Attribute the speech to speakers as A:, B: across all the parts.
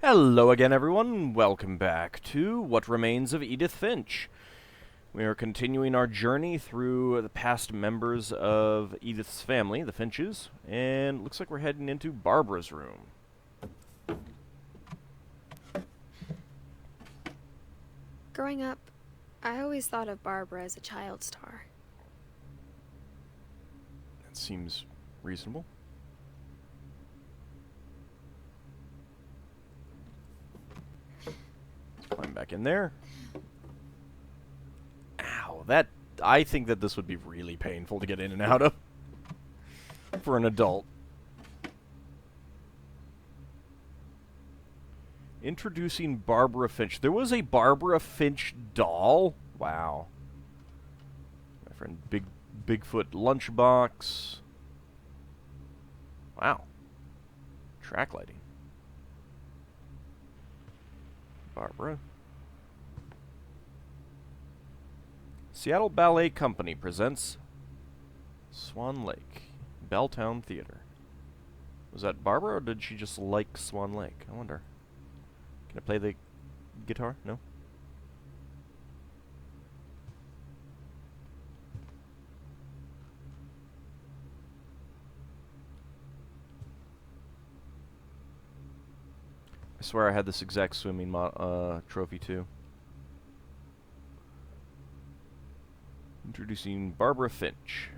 A: Hello again, everyone. Welcome back to What Remains of Edith Finch. We are continuing our journey through the past members of Edith's family, the Finches, and looks like we're heading into Barbara's room.
B: Growing up, I always thought of Barbara as a child star.
A: That seems reasonable. Climb back in there. Ow, I think that this would be really painful to get in and out of for an adult. Introducing Barbara Finch. There was a Barbara Finch doll? Wow. My friend Bigfoot lunchbox. Wow. Track lighting. Barbara. Seattle Ballet Company presents Swan Lake, Belltown Theater. Was that Barbara, or did she just like Swan Lake? I wonder. Can I play the guitar? No? I swear I had this exact swimming trophy too. Introducing Barbara Finch,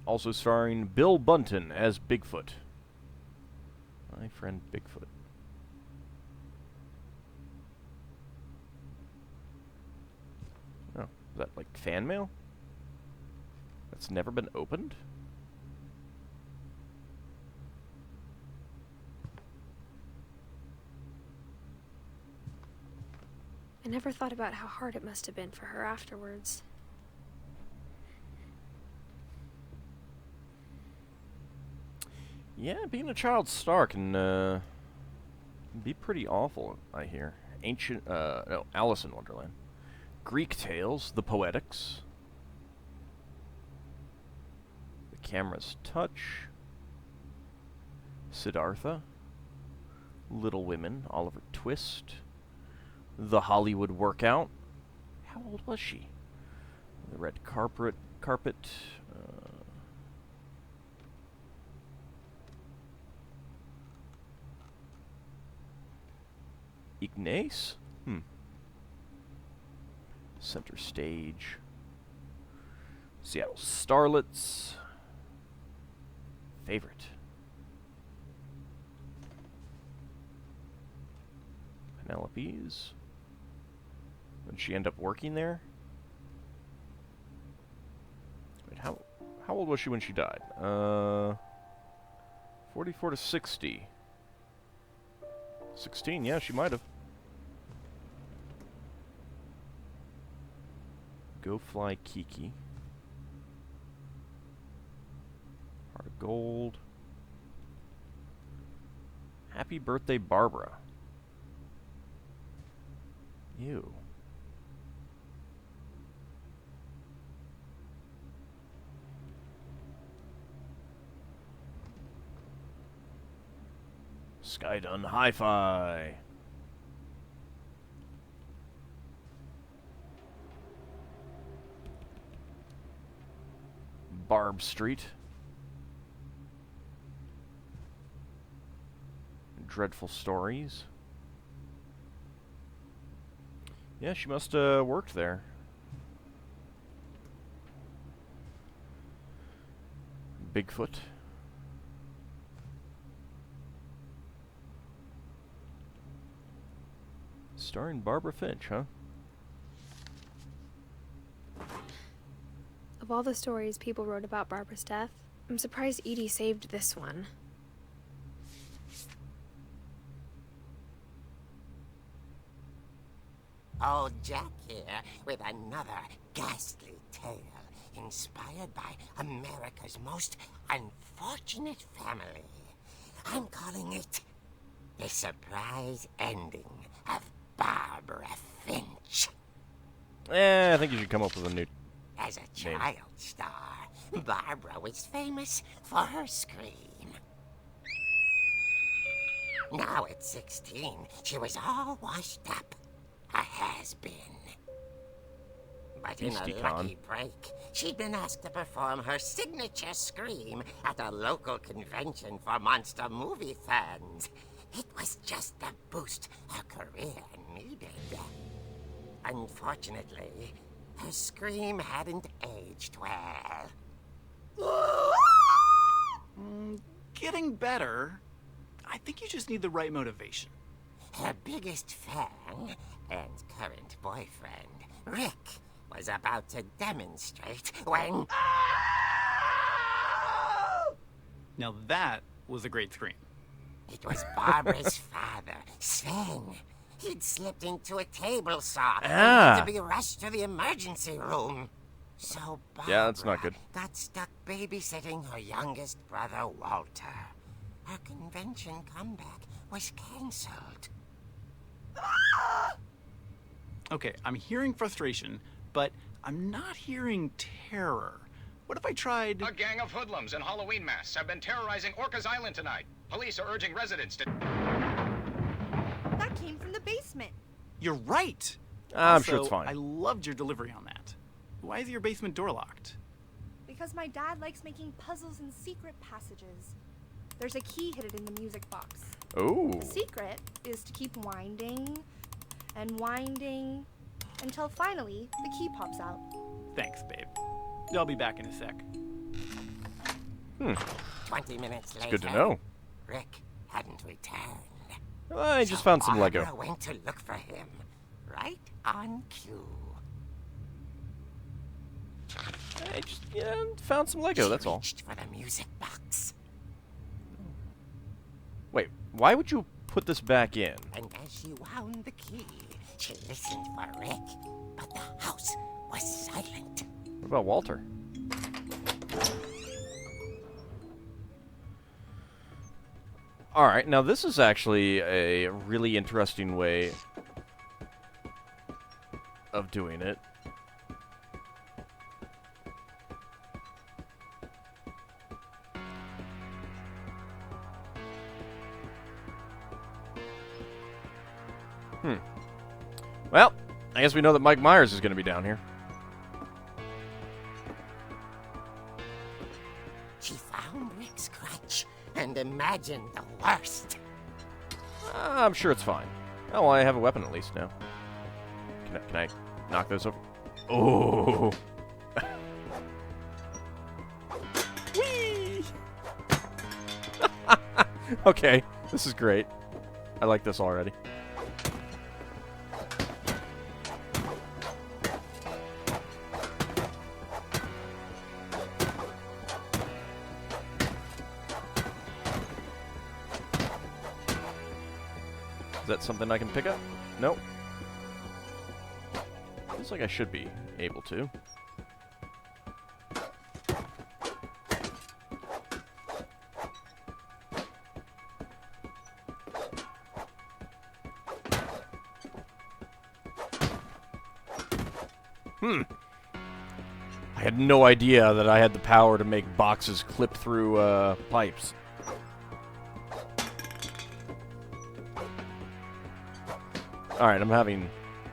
A: also starring Bill Bunton as Bigfoot. My friend Bigfoot. Oh, is that like fan mail? That's never been opened?
B: I never thought about how hard it must have been for her afterwards.
A: Yeah, being a child star can be pretty awful, I hear. No, Alice in Wonderland. Greek Tales, The Poetics. The Camera's Touch. Siddhartha. Little Women, Oliver Twist. The Hollywood Workout. How old was she? The Red Carpet. Ignace? Center Stage. Seattle Starlets. Favorite. Penelope's. Did she end up working there? Wait, how old was she when she died? 44 to 60. 16, yeah, she might have. Go Fly Kiki. Heart of Gold. Happy Birthday Barbara. Ew. Skydun Hi-Fi. Barb Street. Dreadful Stories. Yeah, she must have worked there. Bigfoot. Starring Barbara Finch, huh?
B: Of all the stories people wrote about Barbara's death, I'm surprised Edie saved this one.
C: Old Jack here with another ghastly tale inspired by America's most unfortunate family. I'm calling it The Surprise Ending of Barbara Finch.
A: I think you should come up with a new
C: As a child star, Barbara was famous for her scream. Now at 16, she was all washed up. A has-been. But in a lucky break, she'd been asked to perform her signature scream at a local convention for monster movie fans. It was just the boost her career needed. Unfortunately, her scream hadn't aged well.
D: Getting better. I think you just need the right motivation.
C: Her biggest fan and current boyfriend, Rick, was about to demonstrate when...
D: Now that was a great scream.
C: It was Barbara's father, Sven. He'd slipped into a table saw and had to be rushed to the emergency room. So Barbara
A: that's not good.
C: got stuck babysitting her youngest brother, Walter. Her convention comeback was cancelled.
D: Okay, I'm hearing frustration, but I'm not hearing terror. What if I tried...
E: A gang of hoodlums in Halloween masks have been terrorizing Orcas Island tonight. Police are urging residents to...
F: That came from the basement.
D: You're right!
A: I'm sure it's fine.
D: I loved your delivery on that. Why is your basement door locked?
F: Because my dad likes making puzzles and secret passages. There's a key hidden in the music box.
A: Ooh.
F: The secret is to keep winding and winding until finally the key pops out.
D: Thanks, babe. I'll be back in a sec.
C: 20 minutes later,
A: Good to know.
C: Rick hadn't returned.
A: I just found some Lego.
C: Barbara went to look for him, right on cue.
A: I just found some Lego, that's all.
C: She reached for the music box,
A: Wait, why would you put this back in?
C: and as she wound the key, she listened for Rick, but the house was silent.
A: What about Walter? Alright, now this is actually a really interesting way of doing it. Well, I guess we know that Mike Myers is going to be down here.
C: She found Rick's crutch and imagined the worst.
A: I'm sure it's fine. Oh, well, I have a weapon at least now. Can I knock those over? Oh! Whee! Okay, this is great. I like this already. Is that something I can pick up? Nope. Feels like I should be able to. I had no idea that I had the power to make boxes clip through pipes. Alright, I'm having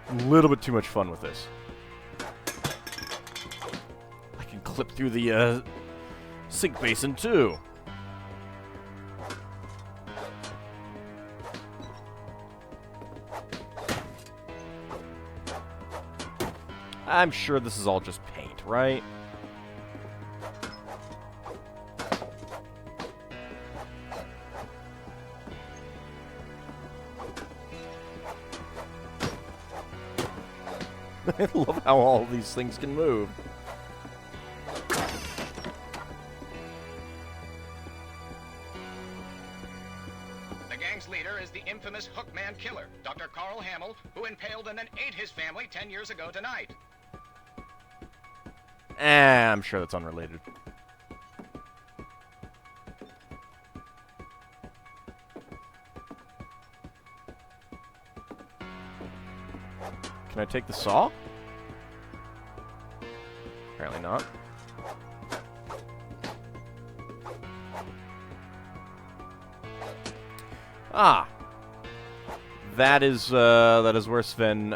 A: a little bit too much fun with this. I can clip through the sink basin too. I'm sure this is all just paint, right? I love how all these things can move.
E: The gang's leader is the infamous Hookman killer, Dr. Carl Hamill, who impaled and then ate his family 10 years ago tonight.
A: I'm sure that's unrelated. Can I take the saw? Apparently not. Ah, that is where Sven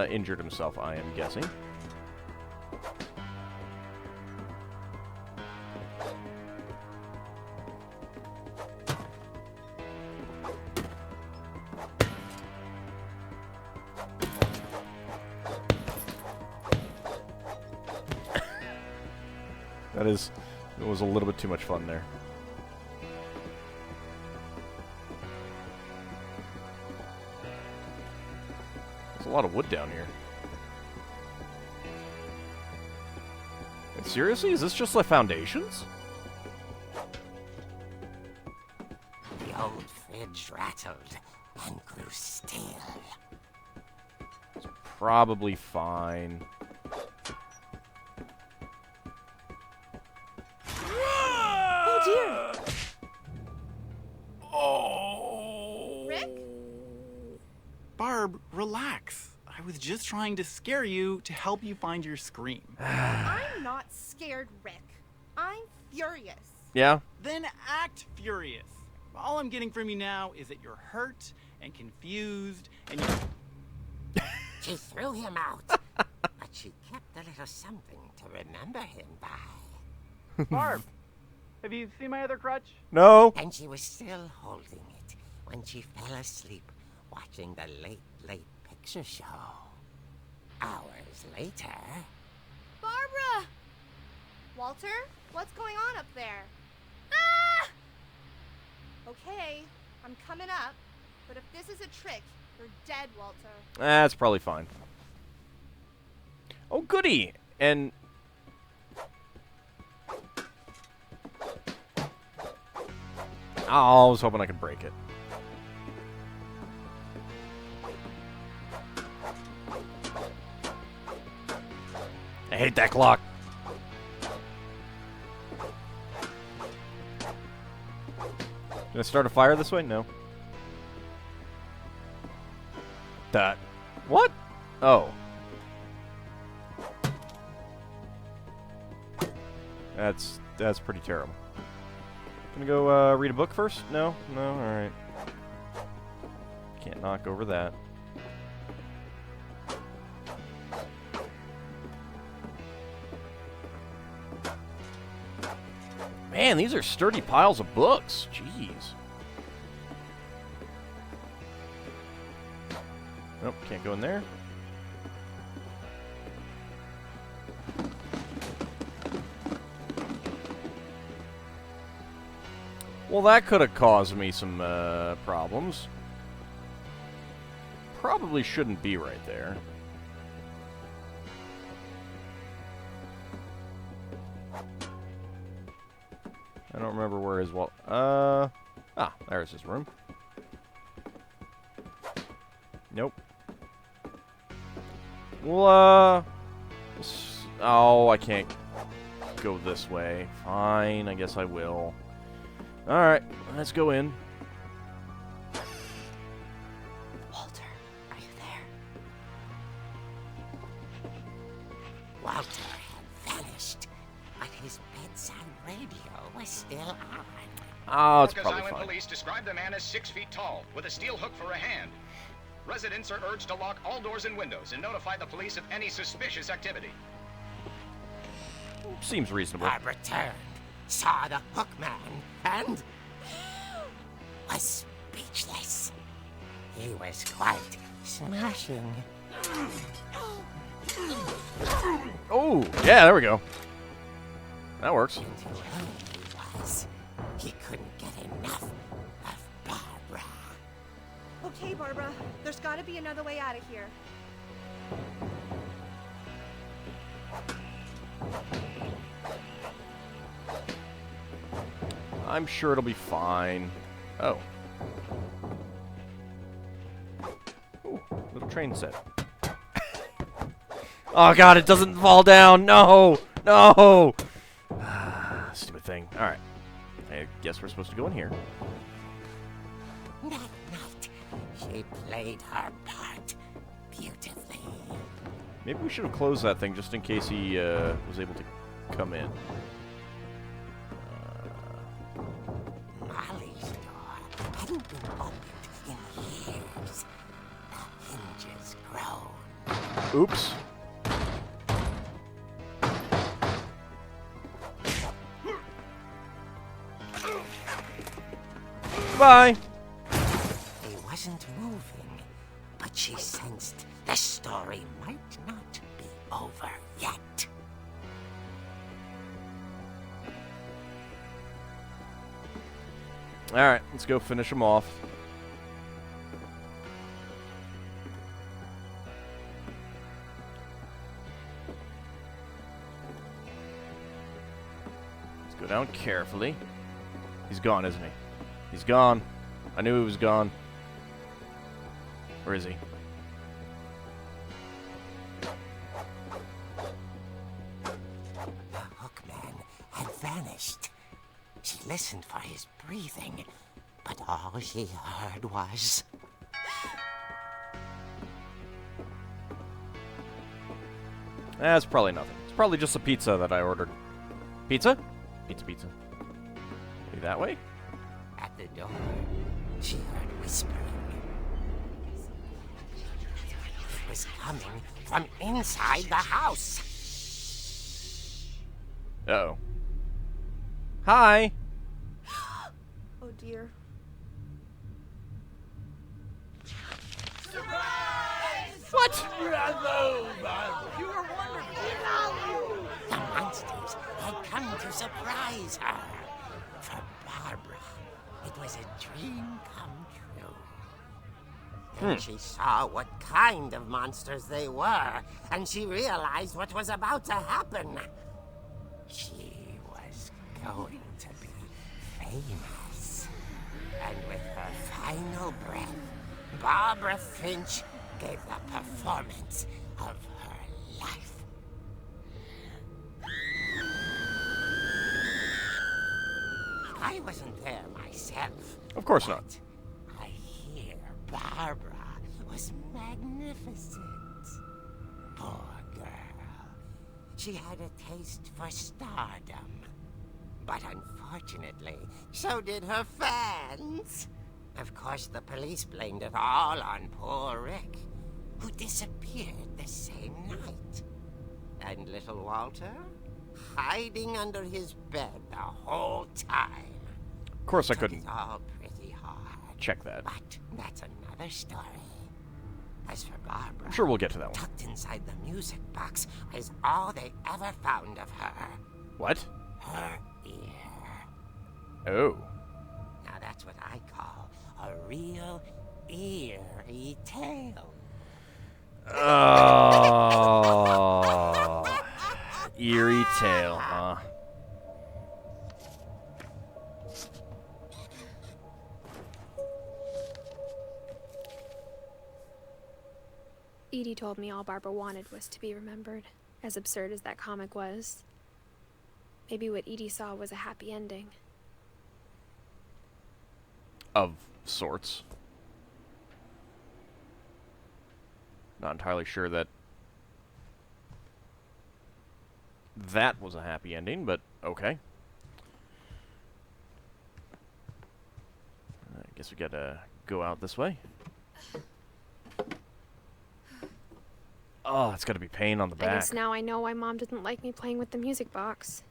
A: injured himself, I am guessing. It was a little bit too much fun there. There's a lot of wood down here. Seriously? Is this just like foundations?
C: The old fridge rattled and grew still.
A: It's probably fine.
F: Oh dear!
A: Oh.
F: Rick?
D: Barb, relax. I was just trying to scare you to help you find your scream.
F: I'm not scared, Rick. I'm furious.
A: Yeah?
D: Then act furious. All I'm getting from you now is that you're hurt and confused and you...
C: She threw him out, but she kept a little something to remember him by.
D: Barb, have you seen my other crutch?
A: No.
C: And she was still holding it when she fell asleep watching the Late Late Picture Show. Hours later...
F: Barbara! Walter, what's going on up there? Ah! Okay, I'm coming up, but if this is a trick, you're dead, Walter.
A: That's probably fine. Oh, goody! And... Oh, I was hoping I could break it. I hate that clock. Can I start a fire this way? No. That. What? Oh. That's pretty terrible. Gonna go read a book first? No? No? Alright. Can't knock over that. Man, these are sturdy piles of books. Jeez. Nope, can't go in there. Well, that could have caused me some problems. Probably shouldn't be right there. I don't remember where his there's his room. Nope. Well, oh, I can't go this way. Fine, I guess I will. Alright, let's go in.
C: Walter, are you there? Walter had vanished, but his bedside radio was still on.
A: Oh, it's
E: Rikers
A: probably
E: Island
A: fine.
E: police describe the man as 6 feet tall, with a steel hook for a hand. Residents are urged to lock all doors and windows and notify the police of any suspicious activity.
A: Seems reasonable.
C: Barbara turned, saw the hook man, and was speechless. He was quite smashing.
A: Oh, yeah, there we go. That works.
C: And who he was, he couldn't get enough of Barbara.
F: Okay, Barbara, there's gotta be another way out of here.
A: I'm sure it'll be fine. Oh. Ooh, little train set. Oh god, it doesn't fall down! No! No! Stupid thing. Alright. I guess we're supposed to go in here.
C: That night, she played her part beautifully.
A: Maybe we should have closed that thing just in case he was able to come in.
C: Molly's door hadn't been opened in years.
A: Oops. Bye.
C: He wasn't moving, but she sensed the story might not be over yet.
A: Alright, let's go finish him off. Let's go down carefully. He's gone, isn't he? He's gone. I knew he was gone. Where is he?
C: The hookman had vanished. She listened for his breathing, but all she heard was...
A: That's probably nothing. It's probably just a pizza that I ordered. Pizza? Pizza. Maybe that way?
C: At the door, she heard whispering. It was coming from inside the house.
A: Uh-oh. Hi!
F: Oh dear.
A: What?
C: The monsters had come to surprise her. For Barbara, it was a dream come true. Then she saw what kind of monsters they were, and she realized what was about to happen. She was going to be famous. And with her final breath, Barbara Finch gave the performance of her life. I wasn't there myself.
A: Of course not.
C: but I hear Barbara was magnificent. Poor girl. She had a taste for stardom. But unfortunately, so did her fans. Of course, the police blamed it all on poor Rick, who disappeared the same night. And little Walter, hiding under his bed the whole time.
A: Of course I
C: Took
A: couldn't
C: it all pretty hard.
A: check that.
C: But that's another story. As for Barbara,
A: I'm sure we'll get to that one.
C: tucked inside the music box is all they ever found of her.
A: What?
C: Her ear.
A: Oh.
C: Now that's what I call a real eerie tale.
A: Oh. Eerie tale, huh?
B: Edie told me all Barbara wanted was to be remembered, as absurd as that comic was. Maybe what Edie saw was a happy ending.
A: Of sorts. Not entirely sure that that was a happy ending, but okay. I guess we gotta go out this way. Oh, it's gotta be pain on the
B: I
A: back.
B: guess now I know why Mom didn't like me playing with the music box.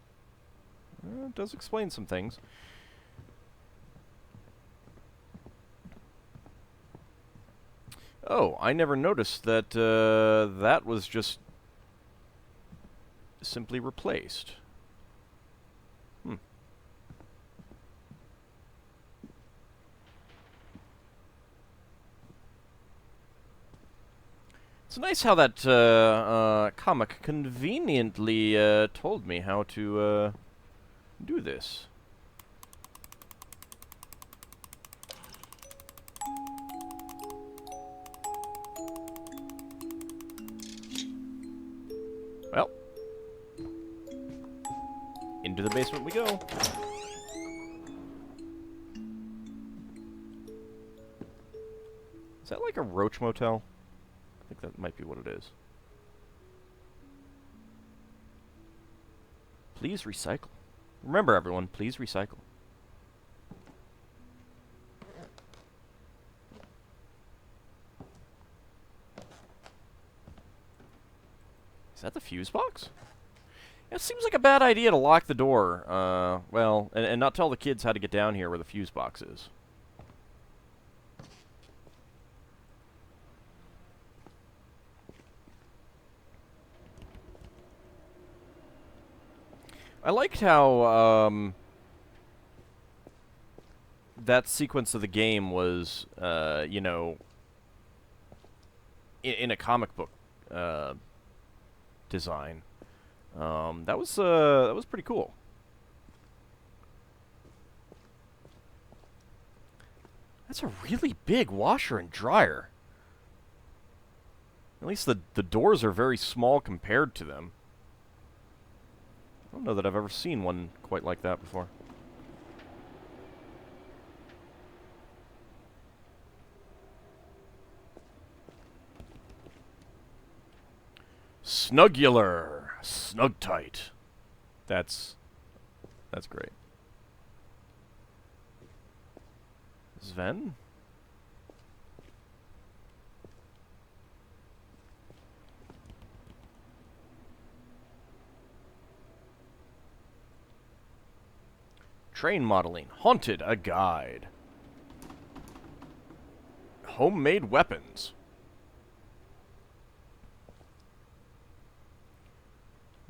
A: It does explain some things. Oh, I never noticed that that was just simply replaced. It's nice how that comic conveniently told me how to do this. Well, into the basement we go. Is that like a roach motel? I think that might be what it is. Please recycle. Remember, everyone, please recycle. Is that the fuse box? It seems like a bad idea to lock the door, well, and not tell the kids how to get down here where the fuse box is. I liked how, that sequence of the game was, you know, in a comic book, design. That was pretty cool. That's a really big washer and dryer. At least the doors are very small compared to them. I don't know that I've ever seen one quite like that before. Snugular. Snug tight. That's great. Sven? Train modeling. Haunted, a guide. Homemade weapons.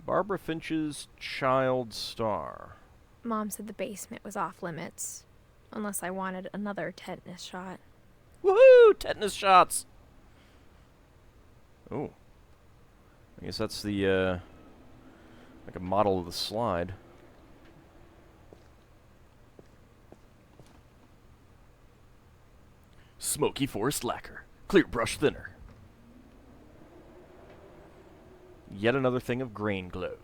A: Barbara Finch's child star.
B: Mom said the basement was off limits, unless I wanted another tetanus shot.
A: Woohoo! Tetanus shots! Oh. I guess that's the, like a model of the slide. Smoky forest lacquer. Clear brush thinner. Yet another thing of grain glow.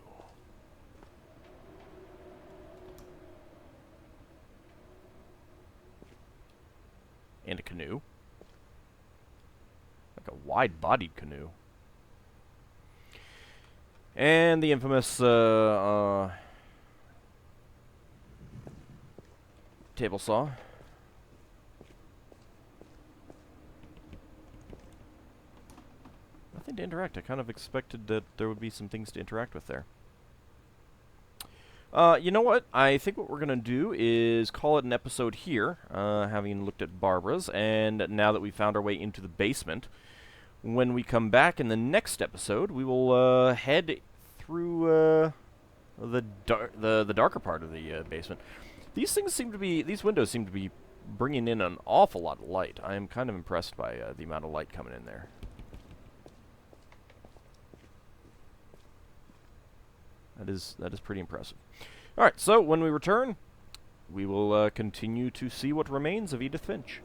A: And a canoe. Like a wide-bodied canoe. And the infamous, table saw. Nothing to interact. I kind of expected that there would be some things to interact with there. You know what? I think what we're going to do is call it an episode here, having looked at Barbara's, and now that we've found our way into the basement. When we come back in the next episode, we will head through the darker part of the basement. These windows seem to be bringing in an awful lot of light. I am kind of impressed by the amount of light coming in there. That is pretty impressive. All right, so when we return, we will continue to see what remains of Edith Finch.